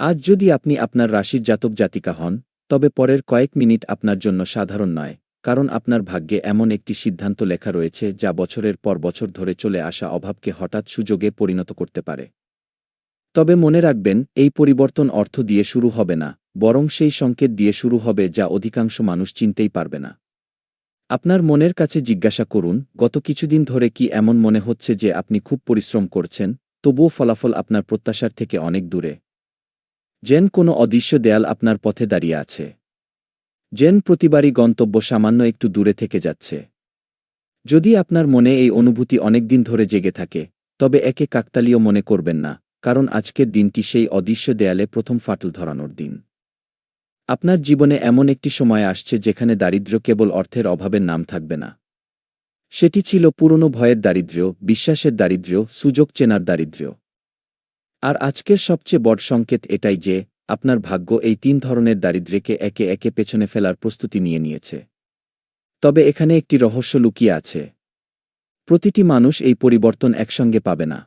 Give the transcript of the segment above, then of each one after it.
আজ যদি আপনি আপনার রাশির জাতক জাতিকা হন, তবে পরের কয়েক মিনিট আপনার জন্য সাধারণ নয়, কারণ আপনার ভাগ্যে এমন একটি সিদ্ধান্ত লেখা রয়েছে যা বছরের পর বছর ধরে চলে আসা অভাবকে হঠাৎ সুযোগে পরিণত করতে পারে। তবে মনে রাখবেন, এই পরিবর্তন অর্থ দিয়ে শুরু হবে না, বরং সেই সংকেত দিয়ে শুরু হবে যা অধিকাংশ মানুষ চিনতেই পারবে না। আপনার মনের কাছে জিজ্ঞাসা করুন, গত কিছুদিন ধরে কি এমন মনে হচ্ছে যে আপনি খুব পরিশ্রম করছেন, তবুও ফলাফল আপনার প্রত্যাশার থেকে অনেক দূরে? যেন কোনো অদৃশ্য দেয়াল আপনার পথে দাঁড়িয়ে আছে। যেন প্রতিবারই গন্তব্য সামান্য একটু দূরে থেকে যাচ্ছে। যদি আপনার মনে এই অনুভূতি অনেকদিন ধরে জেগে থাকে, তবে একে কাকতালীয় মনে করবেন না, কারণ আজকের দিনটি সেই অদৃশ্য দেয়ালে প্রথম ফাটল ধরানোর দিন। আপনার জীবনে এমন একটি সময় আসছে যেখানে দারিদ্র্য কেবল অর্থের অভাবের নাম থাকবে না। সেটি ছিল পুরনো ভয়ের দারিদ্র্য, বিশ্বাসের দারিদ্র্য, সুযোগ চেনার দারিদ্র্য। আর আজকের সবচেয়ে বড় সংকেত এটাই যে, আপনার ভাগ্য এই তিন ধরনের দারিদ্র্যকে একে একে পেছনে ফেলার প্রস্তুতি নিয়ে নিয়েছে। তবে এখানে একটি রহস্য লুকিয়ে আছে। প্রতিটি মানুষ এই পরিবর্তন একসঙ্গে পাবে না।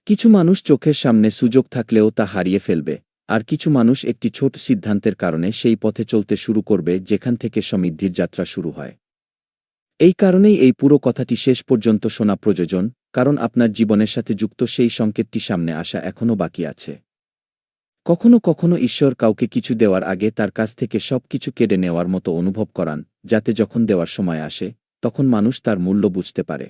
কিছু মানুষ চোখের সামনে সুযোগ থাকলেও তা হারিয়ে ফেলবে, আর কিছু মানুষ একটি ছোট সিদ্ধান্তের কারণে সেই পথে চলতে শুরু করবে যেখান থেকে সমৃদ্ধির যাত্রা শুরু হয়। এই কারণেই এই পুরো কথাটি শেষ পর্যন্ত শোনা প্রয়োজন, কারণ আপনার জীবনের সাথে যুক্ত সেই সংকেতটি সামনে আসা এখনও বাকি আছে। কখনো কখনো ঈশ্বর কাউকে কিছু দেওয়ার আগে তার কাছ থেকে সব কিছু কেড়ে নেওয়ার মতো অনুভব করান, যাতে যখন দেওয়ার সময় আসে, তখন মানুষ তার মূল্য বুঝতে পারে।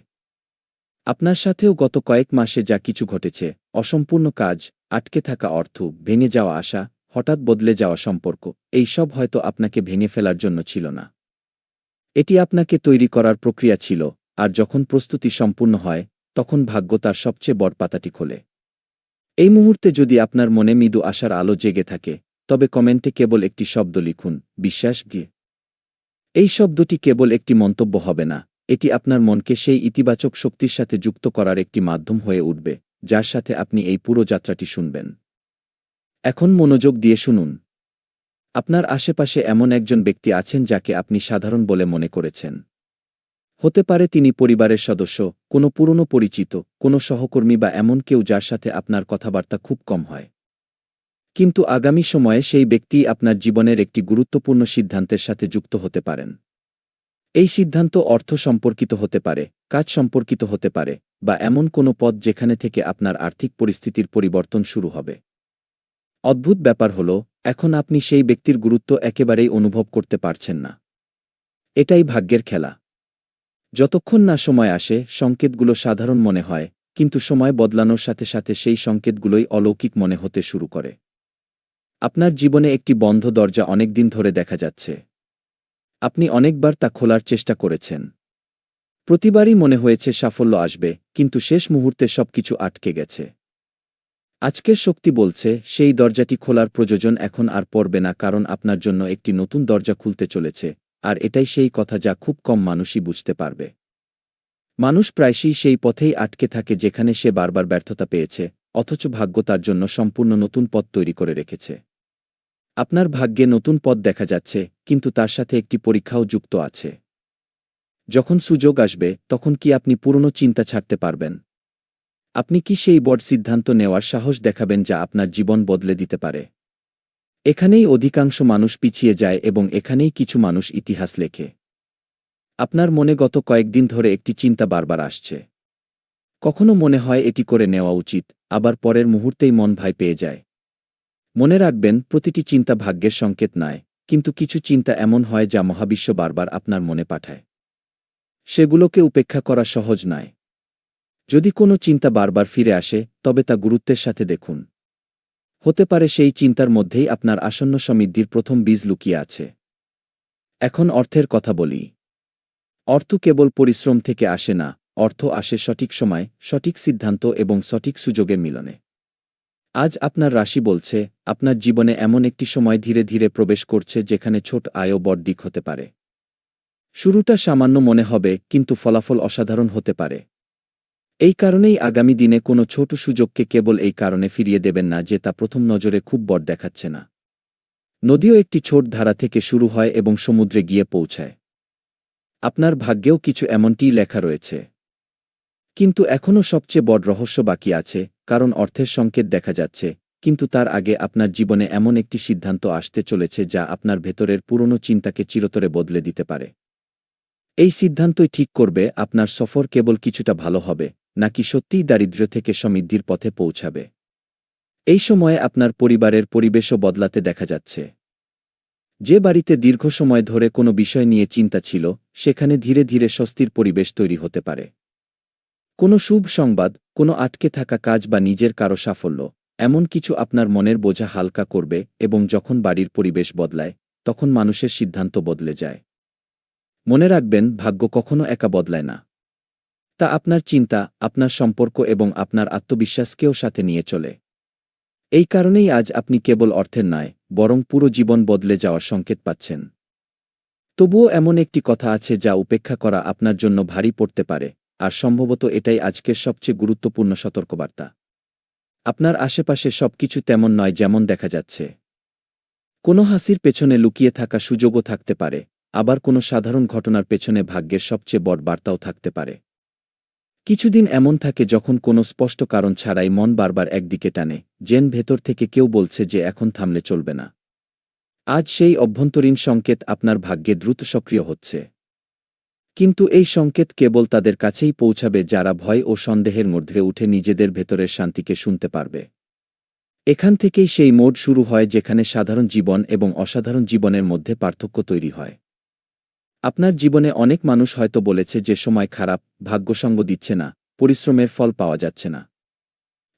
আপনার সাথেও গত কয়েক মাসে যা কিছু ঘটেছে, অসম্পূর্ণ কাজ, আটকে থাকা অর্থ, ভেঙে যাওয়া আশা, হঠাৎ বদলে যাওয়া সম্পর্ক, এই সব হয়তো আপনাকে ভেঙে ফেলার জন্য ছিল না। এটি আপনাকে তৈরি করার প্রক্রিয়া ছিল, আর যখন প্রস্তুতি সম্পূর্ণ হয়, তখন ভাগ্য তার সবচেয়ে বড় পাতাটি খোলে। এই মুহূর্তে যদি আপনার মনে মৃদু আশার আলো জেগে থাকে, তবে কমেন্টে কেবল একটি শব্দ লিখুন, বিশ্বাস গিয়ে। এই শব্দটি কেবল একটি মন্তব্য হবে না, এটি আপনার মনকে সেই ইতিবাচক শক্তির সাথে যুক্ত করার একটি মাধ্যম হয়ে উঠবে, যার সাথে আপনি এই পুরো যাত্রাটি শুনবেন। এখন মনোযোগ দিয়ে শুনুন। আপনার আশেপাশে এমন একজন ব্যক্তি আছেন যাকে আপনি সাধারণ বলে মনে করেছেন। হতে পারে তিনি পরিবারের সদস্য, কোনো পুরনো পরিচিত, কোনো সহকর্মী বা এমন কেউ যার সাথে আপনার কথাবার্তা খুব কম হয়। কিন্তু আগামী সময়ে সেই ব্যক্তি আপনার জীবনের একটি গুরুত্বপূর্ণ সিদ্ধান্তের সাথে যুক্ত হতে পারেন। এই সিদ্ধান্ত অর্থ সম্পর্কিত হতে পারে, কাজ সম্পর্কিত হতে পারে, বা এমন কোনো পথ যেখানে থেকে আপনার আর্থিক পরিস্থিতির পরিবর্তন শুরু হবে। অদ্ভুত ব্যাপার হল, এখন আপনি সেই ব্যক্তির গুরুত্ব একেবারেই অনুভব করতে পারছেন না। এটাই ভাগ্যের খেলা। যতক্ষণ না সময় আসে, সংকেতগুলো সাধারণ মনে হয়, কিন্তু সময় বদলানোর সাথে সাথে সেই সংকেতগুলোই অলৌকিক মনে হতে শুরু করে। আপনার জীবনে একটি বন্ধ দরজা অনেকদিন ধরে দেখা যাচ্ছে। আপনি অনেকবার তা খোলার চেষ্টা করেছেন। প্রতিবারই মনে হয়েছে সাফল্য আসবে, কিন্তু শেষ মুহূর্তে সবকিছু আটকে গেছে। আজকের শক্তি বলছে, সেই দরজাটি খোলার প্রয়োজন এখন আর পড়বে না, কারণ আপনার জন্য একটি নতুন দরজা খুলতে চলেছে, আর এটাই সেই কথা যা খুব কম মানুষই বুঝতে পারবে। মানুষ প্রায়শই সেই পথেই আটকে থাকে যেখানে সে বারবার ব্যর্থতা পেয়েছে, অথচ ভাগ্য তার জন্য সম্পূর্ণ নতুন পথ তৈরি করে রেখেছে। আপনার ভাগ্যে নতুন পথ দেখা যাচ্ছে, কিন্তু তার সাথে একটি পরীক্ষাও যুক্ত আছে। যখন সুযোগ আসবে, তখন কি আপনি পুরনো চিন্তা ছাড়তে পারবেন? আপনি কি সেই বড় সিদ্ধান্ত নেওয়ার সাহস দেখাবেন যা আপনার জীবন বদলে দিতে পারে? এখানেই অধিকাংশ মানুষ পিছিয়ে যায় এবং এখানেই কিছু মানুষ ইতিহাস লেখে। আপনার মনে গত কয়েকদিন ধরে একটি চিন্তা বারবার আসছে। কখনো মনে হয় এটি করে নেওয়া উচিত, আবার পরের মুহূর্তেই মন ভয় পেয়ে যায়। মনে রাখবেন, প্রতিটি চিন্তা ভাগ্যের সংকেত নয়, কিন্তু কিছু চিন্তা এমন হয় যা মহাবিশ্ব বারবার আপনার মনে পাঠায়। সেগুলোকে উপেক্ষা করা সহজ নয়। যদি কোনো চিন্তা বারবার ফিরে আসে, তবে তা গুরুত্বের সাথে দেখুন। হতে পারে সেই চিন্তার মধ্যেই আপনার আসন্ন সমৃদ্ধির প্রথম বীজ লুকিয়ে আছে। এখন অর্থের কথা বলি। অর্থ কেবল পরিশ্রম থেকে আসে না, অর্থ আসে সঠিক সময়, সঠিক সিদ্ধান্ত এবং সঠিক সুযোগের মিলনে। আজ আপনার রাশি বলছে, আপনার জীবনে এমন একটি সময় ধীরে ধীরে প্রবেশ করছে যেখানে ছোট আয়ও বড় দিক হতে পারে। শুরুটা সামান্য মনে হবে, কিন্তু ফলাফল অসাধারণ হতে পারে। এই কারণেই আগামী দিনে কোনো ছোট সুযোগকে কেবল এই কারণে ফিরিয়ে দেবেন না যে তা প্রথম নজরে খুব বড় দেখাচ্ছে না। নদীও একটি ছোট ধারা থেকে শুরু হয় এবং সমুদ্রে গিয়ে পৌঁছায়। আপনার ভাগ্যেও কিছু এমনটিই লেখা রয়েছে। কিন্তু এখনও সবচেয়ে বড় রহস্য বাকি আছে, কারণ অর্থের সংকেত দেখা যাচ্ছে, কিন্তু তার আগে আপনার জীবনে এমন একটি সিদ্ধান্ত আসতে চলেছে যা আপনার ভেতরের পুরনো চিন্তাকে চিরতরে বদলে দিতে পারে। এই সিদ্ধান্তই ঠিক করবে আপনার সফর কেবল কিছুটা ভালো হবে নাকি সত্যিই দারিদ্র্য থেকে সমৃদ্ধির পথে পৌঁছাবে। এই সময়ে আপনার পরিবারের পরিবেশও বদলাতে দেখা যাচ্ছে। যে বাড়িতে দীর্ঘ সময় ধরে কোনো বিষয় নিয়ে চিন্তা ছিল, সেখানে ধীরে ধীরে স্বস্তির পরিবেশ তৈরি হতে পারে। কোনো শুভ সংবাদ, কোনো আটকে থাকা কাজ বা নিজের কারো সাফল্য, এমন কিছু আপনার মনের বোঝা হালকা করবে এবং যখন বাড়ির পরিবেশ বদলায়, তখন মানুষের সিদ্ধান্ত বদলে যায়। মনে রাখবেন, ভাগ্য কখনো একা বদলায় না। তা আপনার চিন্তা, আপনার সম্পর্ক এবং আপনার আত্মবিশ্বাসকেও সাথে নিয়ে চলে। এই কারণেই আজ আপনি কেবল অর্থের নয়, বরং পুরো জীবন বদলে যাওয়ার সংকেত পাচ্ছেন। তবুও এমন একটি কথা আছে যা উপেক্ষা করা আপনার জন্য ভারী পড়তে পারে, আর সম্ভবত এটাই আজকের সবচেয়ে গুরুত্বপূর্ণ সতর্কবার্তা। আপনার আশেপাশে সবকিছু তেমন নয় যেমন দেখা যাচ্ছে। কোনো হাসির পেছনে লুকিয়ে থাকা সুযোগও থাকতে পারে, আবার কোনো সাধারণ ঘটনার পেছনে ভাগ্যের সবচেয়ে বড় বার্তাও থাকতে পারে। কিছুদিন এমন থাকে যখন কোনো স্পষ্ট কারণ ছাড়াই মন বারবার একদিকে টানে, যেন ভেতর থেকে কেউ বলছে যে এখন থামলে চলবে না। আজ সেই অভ্যন্তরীণ সংকেত আপনার ভাগ্যে দ্রুত সক্রিয় হচ্ছে। কিন্তু এই সংকেত কেবল তাদের কাছেই পৌঁছাবে যারা ভয় ও সন্দেহের মধ্যে উঠে নিজেদের ভেতরের শান্তিকে শুনতে পারবে। এখান থেকেই সেই মোড় শুরু হয় যেখানে সাধারণ জীবন এবং অসাধারণ জীবনের মধ্যে পার্থক্য তৈরি হয়। আপনার জীবনে অনেক মানুষ হয়তো বলেছে যে সময় খারাপ, ভাগ্যসঙ্গ দিচ্ছে না, পরিশ্রমের ফল পাওয়া যাচ্ছে না।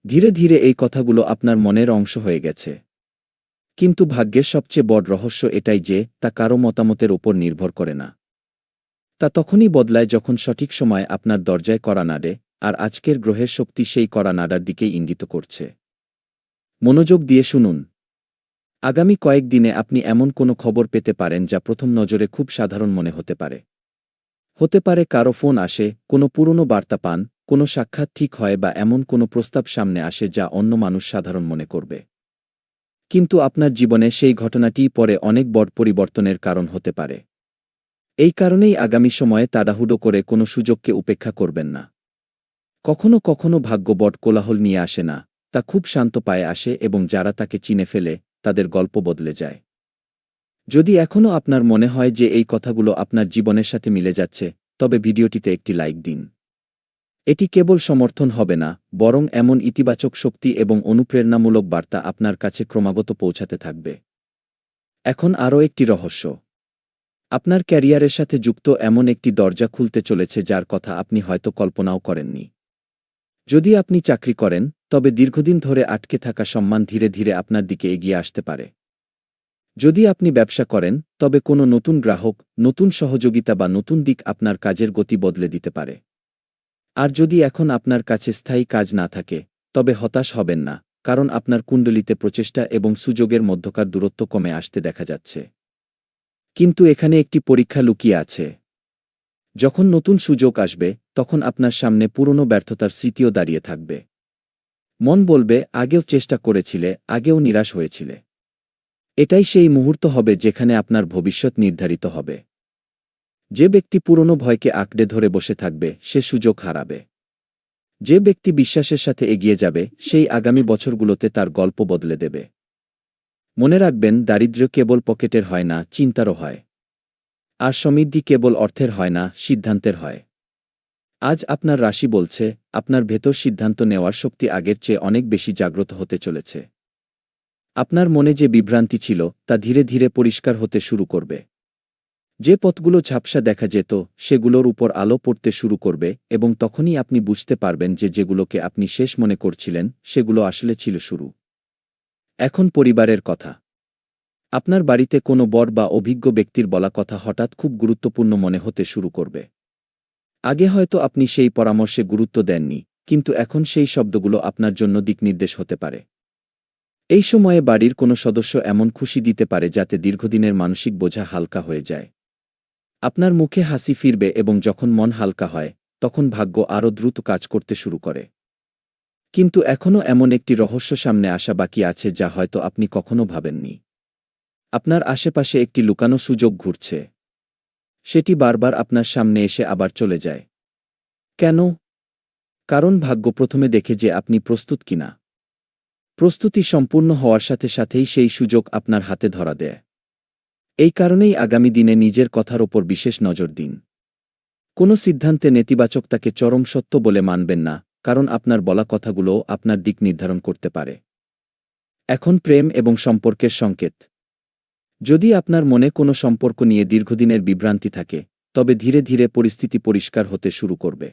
ধীরে ধীরে এই কথাগুলো আপনার মনের অংশ হয়ে গেছে। কিন্তু ভাগ্যের সবচেয়ে বড় রহস্য এটাই যে তা কারও মতামতের ওপর নির্ভর করে না। তা তখনই বদলায় যখন সঠিক সময় আপনার দরজায় কড়া নাড়ে, আর আজকের গ্রহের শক্তি সেই কড়া নাড়ার দিকেই ইঙ্গিত করছে। মনোযোগ দিয়ে শুনুন। আগামী কয়েক দিনে আপনি এমন কোনো খবর পেতে পারেন যা প্রথম নজরে খুব সাধারণ মনে হতে পারে। হতে পারে কারো ফোন আসে, কোনো পুরনো বার্তা পান, কোনো সাক্ষাৎ ঠিক হয় বা এমন কোনো প্রস্তাব সামনে আসে যা অন্য মানুষ সাধারণ মনে করবে। কিন্তু আপনার জীবনে সেই ঘটনাটিই পরে অনেক বড় পরিবর্তনের কারণ হতে পারে। এই কারণেই আগামী সময়ে তাড়াহুড়ো করে কোনো সুযোগকে উপেক্ষা করবেন না। কখনো কখনো ভাগ্য বড় কোলাহল নিয়ে আসে না, তা খুব শান্ত পায়ে আসে এবং যারা তাকে চিনে ফেলে, তাদের গল্প বদলে যায়। যদি এখনও আপনার মনে হয় যে এই কথাগুলো আপনার জীবনের সাথে মিলে যাচ্ছে, তবে ভিডিওটিতে একটি লাইক দিন। এটি কেবল সমর্থন হবে না, বরং এমন ইতিবাচক শক্তি এবং অনুপ্রেরণামূলক বার্তা আপনার কাছে ক্রমাগত পৌঁছাতে থাকবে। এখন আরও একটি রহস্য। আপনার ক্যারিয়ারের সাথে যুক্ত এমন একটি দরজা খুলতে চলেছে যার কথা আপনি হয়তো কল্পনাও করেননি। যদি আপনি চাকরি করেন, তবে দীর্ঘদিন ধরে আটকে থাকা সম্মান ধীরে ধীরে আপনার দিকে এগিয়ে আসতে পারে। যদি আপনি ব্যবসা করেন, তবে কোনো নতুন গ্রাহক, নতুন সহযোগিতা বা নতুন দিক আপনার কাজের গতি বদলে দিতে পারে। আর যদি এখন আপনার কাছে স্থায়ী কাজ না থাকে, তবে হতাশ হবেন না, কারণ আপনার কুণ্ডলিতে প্রচেষ্টা এবং সুযোগের মধ্যকার দূরত্ব কমে আসতে দেখা যাচ্ছে। কিন্তু এখানে একটি পরীক্ষা লুকিয়ে আছে। যখন নতুন সুযোগ আসবে, তখন আপনার সামনে পুরনো ব্যর্থতার স্মৃতিও দাঁড়িয়ে থাকবে। মন বলবে, আগেও চেষ্টা করেছিলে, আগেও নিরাশ হয়েছিলে। এটাই সেই মুহূর্ত হবে যেখানে আপনার ভবিষ্যৎ নির্ধারিত হবে। যে ব্যক্তি পুরনো ভয়কে আঁকড়ে ধরে বসে থাকবে, সে সুযোগ হারাবে। যে ব্যক্তি বিশ্বাসের সাথে এগিয়ে যাবে, সেই আগামী বছরগুলোতে তার গল্প বদলে দেবে। মনে রাখবেন, দারিদ্র্য কেবল পকেটের হয় না, চিন্তারও হয়। আর সমৃদ্ধি কেবল অর্থের হয় না, সিদ্ধান্তের হয়। আজ আপনার রাশি বলছে, আপনার ভেতর সিদ্ধান্ত নেওয়ার শক্তি আগের চেয়ে অনেক বেশি জাগ্রত হতে চলেছে। আপনার মনে যে বিভ্রান্তি ছিল, তা ধীরে ধীরে পরিষ্কার হতে শুরু করবে। যে পথগুলো ঝাপসা দেখা যেত, সেগুলোর উপর আলো পড়তে শুরু করবে এবং তখনই আপনি বুঝতে পারবেন যে যেগুলোকে আপনি শেষ মনে করছিলেন, সেগুলো আসলে ছিল শুরু। এখন পরিবারের কথা। আপনার বাড়িতে কোনো বড় বা অভিজ্ঞ ব্যক্তির বলা কথা হঠাৎ খুব গুরুত্বপূর্ণ মনে হতে শুরু করবে। আগে হয়তো আপনি সেই পরামর্শে গুরুত্ব দেননি, কিন্তু এখন সেই শব্দগুলো আপনার জন্য দিকনির্দেশ হতে পারে। এই সময়ে বাড়ির কোনো সদস্য এমন খুশি দিতে পারে যাতে দীর্ঘদিনের মানসিক বোঝা হালকা হয়ে যায়। আপনার মুখে হাসি ফিরবে এবং যখন মন হালকা হয়, তখন ভাগ্য আরও দ্রুত কাজ করতে শুরু করে। কিন্তু এখনও এমন একটি রহস্য সামনে আসা বাকি আছে যা হয়তো আপনি কখনো ভাবেননি। আপনার আশেপাশে একটি লুকানো সুযোগ ঘুরছে। সেটি বারবার আপনার সামনে এসে আবার চলে যায়। কেন? কারণ ভাগ্য প্রথমে দেখে যে আপনি প্রস্তুত কিনা। প্রস্তুতি সম্পূর্ণ হওয়ার সাথে সাথেই সেই সুযোগ আপনার হাতে ধরা দেয়। এই কারণেই আগামী দিনে নিজের কথার ওপর বিশেষ নজর দিন। কোনো সিদ্ধান্তে নেতিবাচকতাকে চরম সত্য বলে মানবেন না, কারণ আপনার বলা কথাগুলোও আপনার দিক নির্ধারণ করতে পারে। এখন প্রেম এবং সম্পর্কের সংকেত। যদি আপনার মনে কোনো সম্পর্ক নিয়ে দীর্ঘদিনের বিভ্রান্তি থাকে, তবে ধীরে ধীরে পরিস্থিতি পরিষ্কার হতে শুরু করবে।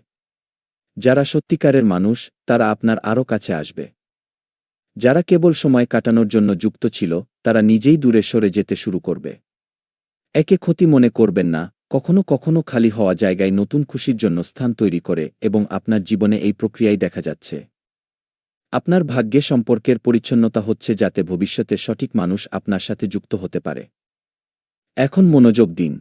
যারা সত্যিকারের মানুষ, তারা আপনার আরও কাছে আসবে। যারা কেবল সময় কাটানোর জন্য যুক্ত ছিল, তারা নিজেই দূরে সরে যেতে শুরু করবে। একে ক্ষতি মনে করবেন না, কখনো কখনো খালি হওয়া জায়গায় নতুন খুশির জন্য স্থান তৈরি করে এবং আপনার জীবনে এই প্রক্রিয়াই দেখা যাচ্ছে। আপনার ভাগ্যে সম্পর্কের পরিচ্ছন্নতা হচ্ছে যাতে ভবিষ্যতে সঠিক মানুষ আপনার সাথে যুক্ত হতে পারে। এখন মনোযোগ দিন।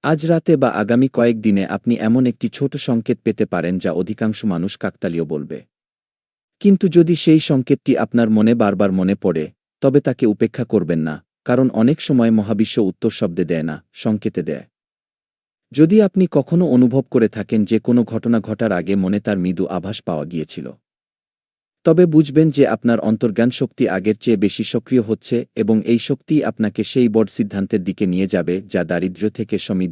আজ রাতে বা আগামী কয়েক দিনে আপনি এমন একটি ছোট সংকেত পেতে পারেন যা অধিকাংশ মানুষ কাকতালীয় বলবে। কিন্তু যদি সেই সংকেতটি আপনার মনে বারবার মনে পড়ে, তবে তাকে উপেক্ষা করবেন না, কারণ অনেক সময় মহাবিশ্ব উত্তর শব্দে দেয় না, সংকেতে দেয়। যদি আপনি কখনো অনুভব করে থাকেন যে কোনো ঘটনা ঘটার আগে মনে তার মৃদু আভাস পাওয়া গিয়েছিল, তবে বুঝবেন যে আপনার অন্তর্জ্ঞান শক্তি আগের চেয়ে বেশি সক্রিয় হচ্ছে এবং এই শক্তিই আপনাকে সেই বড় সিদ্ধান্তের দিকে নিয়ে যাবে যা দারিদ্র্য থেকে সমৃদ্ধি